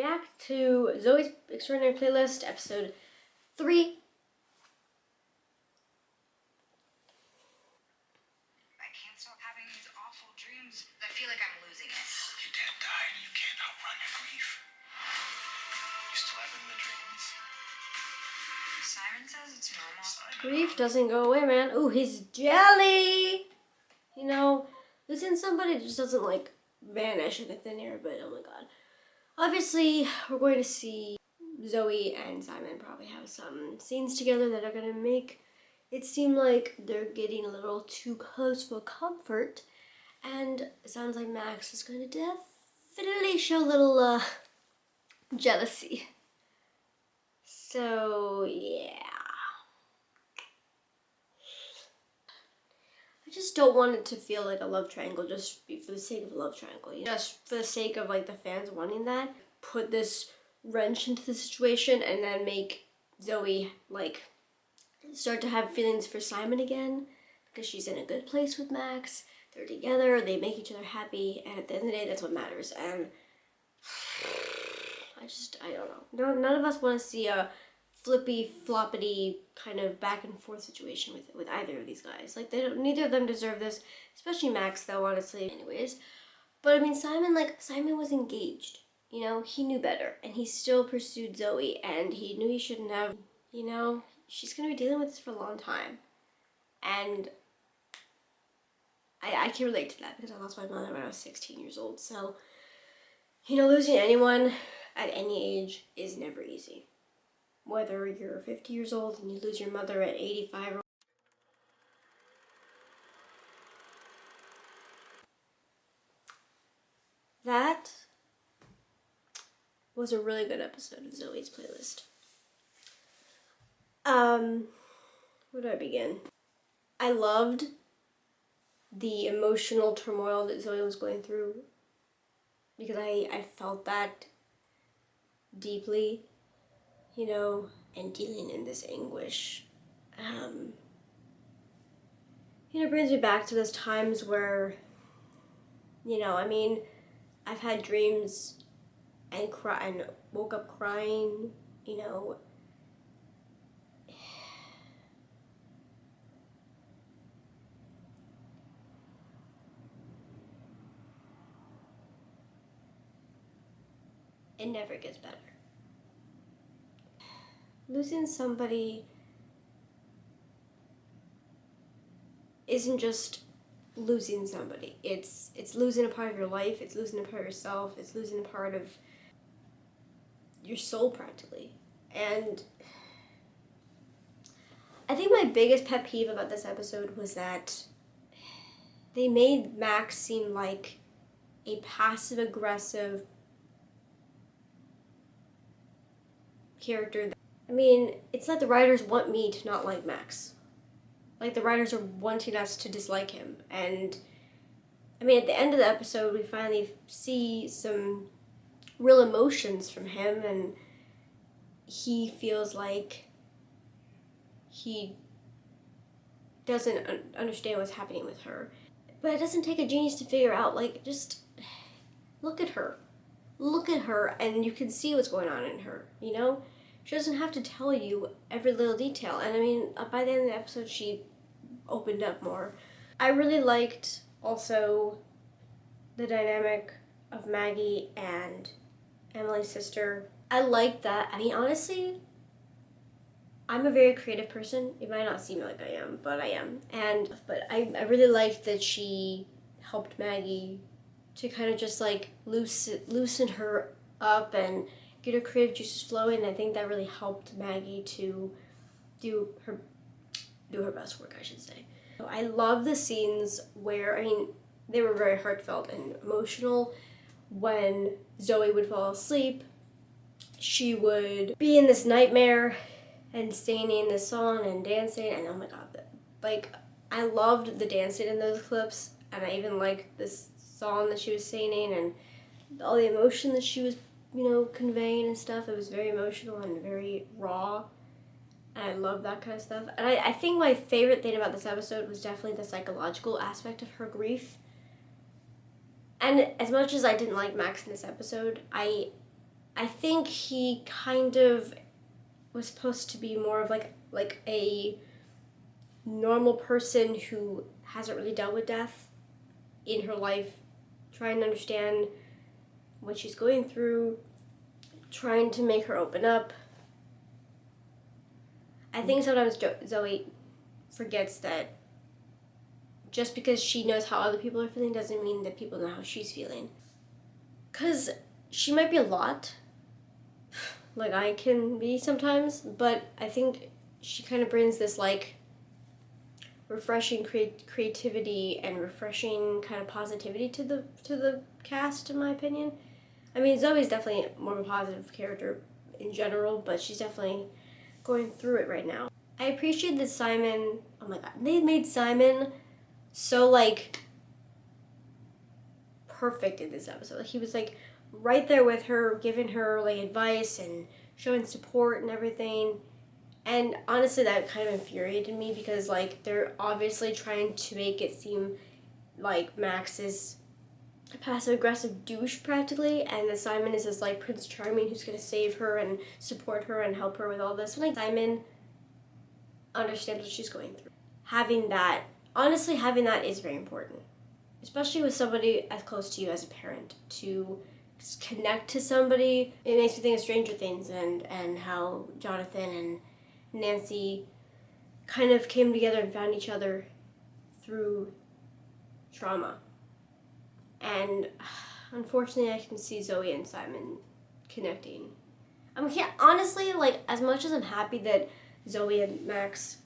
react to Zoey's Extraordinary Playlist, episode 3. I can't stop having these awful dreams. I feel like I'm losing it. Your dad died and you can't outrun your grief. You still having the dreams? Simon says it's normal. Grief doesn't go away, man. Ooh, he's jelly! You know, losing somebody just doesn't, like, vanish in the thin air, but oh my god. Obviously, we're going to see Zoey and Simon probably have some scenes together that are going to make it seem like they're getting a little too close for comfort. And it sounds like Max is going to definitely show a little, jealousy. So, yeah. I just don't want it to feel like a love triangle just for the sake of a love triangle. Just for the sake of, like, the fans wanting that. Put this wrench into the situation and then make Zoey, like, start to have feelings for Simon again because she's in a good place with Max. They're together, they make each other happy, and at the end of the day, that's what matters. And I don't know. None of us want to see a flippy, floppity kind of back and forth situation with either of these guys. Like, neither of them deserve this, especially Max, though, honestly. Anyways, but I mean, Simon was engaged. You know, he knew better, and he still pursued Zoey, and he knew he shouldn't have. You know, she's gonna be dealing with this for a long time, and I can relate to that because I lost my mother when I was 16 years old. So, you know, losing anyone at any age is never easy. Whether you're 50 years old and you lose your mother at 85 or that was a really good episode of Zoey's Playlist. Where do I begin? I loved the emotional turmoil that Zoey was going through because I felt that deeply, you know, and dealing in this anguish. You know, brings me back to those times where, you know, I mean, I've had dreams and woke up crying, you know. It never gets better. Losing somebody isn't just losing somebody. It's losing a part of your life, it's losing a part of yourself, it's losing a part of your soul practically. And I think my biggest pet peeve about this episode was that they made Max seem like a passive-aggressive character. I mean, it's like the writers want me to not like Max. Like, the writers are wanting us to dislike him. And, I mean, at the end of the episode, we finally see some real emotions from him, and he feels like he doesn't understand what's happening with her. But it doesn't take a genius to figure out, like, just look at her. Look at her, and you can see what's going on in her, you know? She doesn't have to tell you every little detail. And I mean, by the end of the episode, she opened up more. I really liked also the dynamic of Maggie and Emily's sister. I liked that. I mean, honestly, I'm a very creative person. It might not seem like I am, but I am. But I really liked that she helped Maggie to kind of just like loosen her up and get her creative juices flowing. I think that really helped Maggie to do her best work, I should say. So I love the scenes where, I mean, they were very heartfelt and emotional. When Zoey would fall asleep, she would be in this nightmare and singing this song and dancing, and oh my god, like, I loved the dancing in those clips, and I even liked this song that she was singing and all the emotion that she was, you know, conveying and stuff. It was very emotional and very raw, and I love that kind of stuff. And I think my favorite thing about this episode was definitely the psychological aspect of her grief. And as much as I didn't like Max in this episode, I I think he kind of was supposed to be more of like a normal person who hasn't really dealt with death in her life, trying to understand what she's going through, trying to make her open up. I think sometimes Zoey forgets that just because she knows how other people are feeling doesn't mean that people know how she's feeling. Because she might be a lot, like I can be sometimes, but I think she kind of brings this like refreshing creativity and refreshing kind of positivity to the cast, in my opinion. I mean, Zoe's definitely more of a positive character in general, but she's definitely going through it right now. I appreciate that Simon, oh my god, they made Simon so like perfect in this episode. Like, he was like right there with her, giving her like advice and showing support and everything. And honestly, that kind of infuriated me because like they're obviously trying to make it seem like Max is a passive aggressive douche practically, and that Simon is this like Prince Charming who's gonna save her and support her and help her with all this. And like Simon understands what she's going through. Having that is very important, especially with somebody as close to you as a parent, to connect to somebody. It makes me think of Stranger Things and how Jonathan and Nancy kind of came together and found each other through trauma. And unfortunately, I can see Zoey and Simon connecting. I mean, honestly, like, as much as I'm happy that Zoey and Max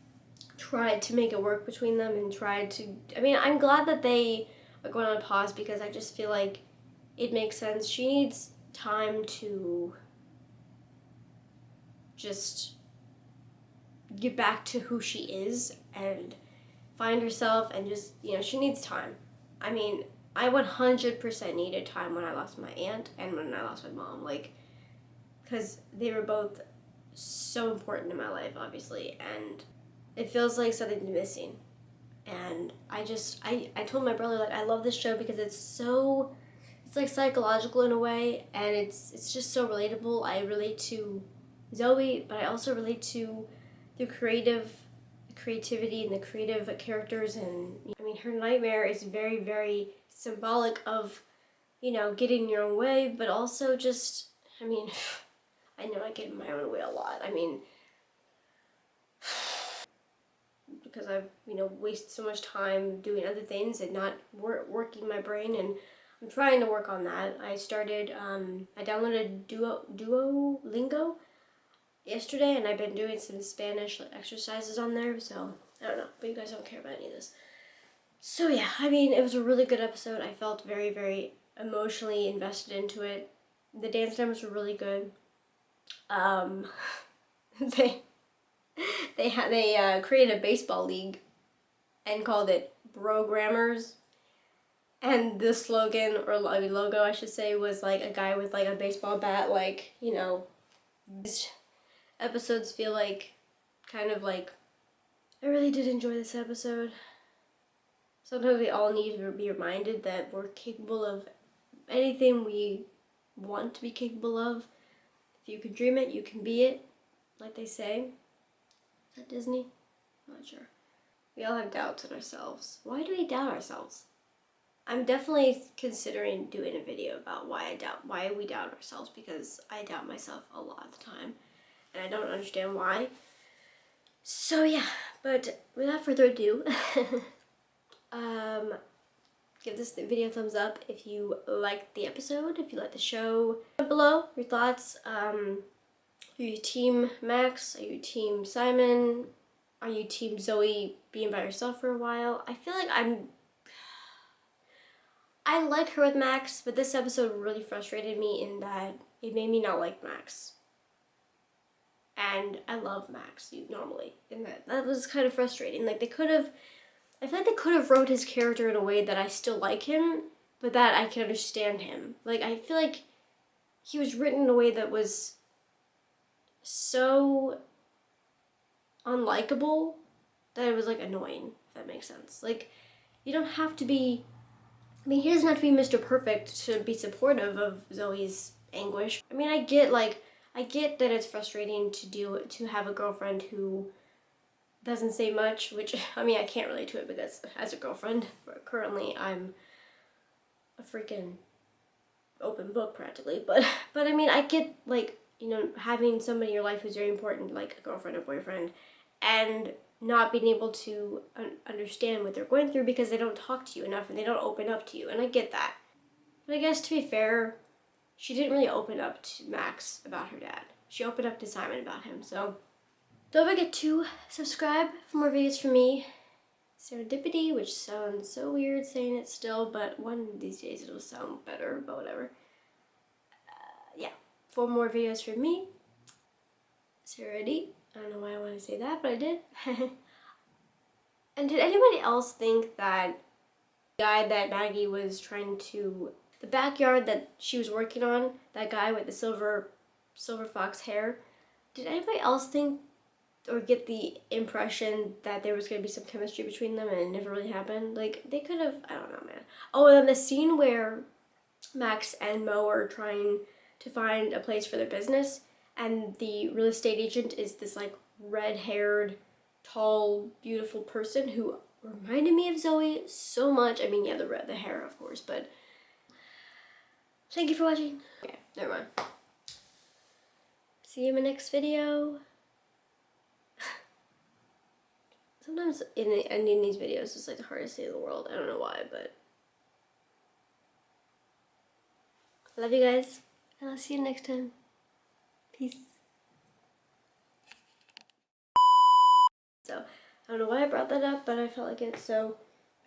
tried to make it work between them and tried to, I mean, I'm glad that they are going on pause because I just feel like it makes sense. She needs time to just get back to who she is and find herself, and just, she needs time. I mean, I 100% needed time when I lost my aunt and when I lost my mom, like, because they were both so important in my life, obviously, and it feels like something's missing. And I told my brother, like, I love this show because it's like psychological in a way, and it's just so relatable. I relate to Zoey, but I also relate to the creativity and the creative characters. And I mean, her nightmare is very, very symbolic of, getting your own way, but also just, I mean, I know I get in my own way a lot. I mean, because I've, wasted so much time doing other things and not working my brain, and I'm trying to work on that. I downloaded Duolingo yesterday, and I've been doing some Spanish exercises on there, so I don't know, but you guys don't care about any of this. So yeah, I mean, it was a really good episode. I felt very, very emotionally invested into it. The dance numbers were really good. They created a baseball league and called it Brogrammers. And the slogan, or logo, I should say, was like a guy with like a baseball bat. Like, these episodes feel like kind of like, I really did enjoy this episode. Sometimes we all need to be reminded that we're capable of anything we want to be capable of. If you can dream it, you can be it, like they say. Is that Disney? I'm not sure. We all have doubts in ourselves. Why do we doubt ourselves? I'm definitely considering doing a video about why we doubt ourselves, because I doubt myself a lot of the time, and I don't understand why. So yeah, but without further ado, give this video a thumbs up if you liked the episode, if you liked the show. Comment below your thoughts. Are you team Max? Are you team Simon? Are you team Zoey being by herself for a while? I feel like I like her with Max, but this episode really frustrated me in that it made me not like Max. And I love Max normally, and that was kind of frustrating. Like, I feel like they could have wrote his character in a way that I still like him, but that I can understand him. Like, I feel like he was written in a way that was so unlikable that it was, like, annoying, if that makes sense. Like, you don't have to be, I mean, he doesn't have to be Mr. Perfect to be supportive of Zoey's anguish. I mean, I get that it's frustrating to have a girlfriend who doesn't say much, which, I mean, I can't relate to it because as a girlfriend, currently I'm a freaking open book practically, but I mean, I get, like, you know, having somebody in your life who's very important, like a girlfriend or boyfriend, and not being able to understand what they're going through because they don't talk to you enough and they don't open up to you, and I get that. But I guess, to be fair, she didn't really open up to Max about her dad. She opened up to Simon about him, so don't forget to subscribe for more videos from me. Serendipity, which sounds so weird saying it still, but one of these days it'll sound better, but whatever. Yeah, 4 more videos from me. Serenity. I don't know why I want to say that, but I did. And did anybody else think that the guy that Maggie was trying to, the backyard that she was working on, that guy with the silver fox hair, did anybody else think or get the impression that there was going to be some chemistry between them and it never really happened? Like, they could have, I don't know, man. Oh, and then the scene where Max and Mo are trying to find a place for their business, and the real estate agent is this, like, red-haired, tall, beautiful person who reminded me of Zoey so much. I mean, yeah, the hair, of course, but thank you for watching. Okay, never mind. See you in my next video. Sometimes ending these videos is like the hardest thing in the world. I don't know why, but I love you guys, and I'll see you next time. Peace. So, I don't know why I brought that up, but I felt like it, so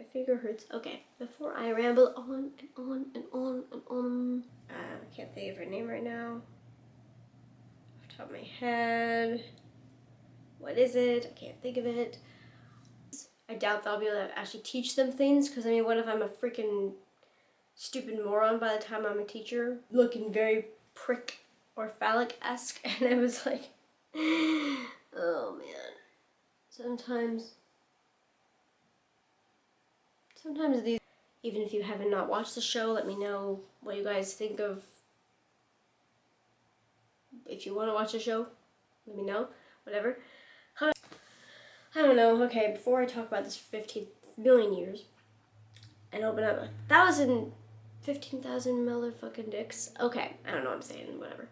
my finger hurts. Okay, before I ramble on and on and on and on. I can't think of her name right now. Off the top of my head. What is it? I can't think of it. I doubt that I'll be able to actually teach them things, because I mean, what if I'm a freaking stupid moron by the time I'm a teacher, looking very prick or phallic-esque, and I was like, oh man. Sometimes these, even if you haven't not watched the show, let me know what you guys think of. If you want to watch the show, let me know, whatever. I don't know. Okay, before I talk about this for 15 million years and open up 15,000 motherfucking dicks. Okay, I don't know what I'm saying, whatever.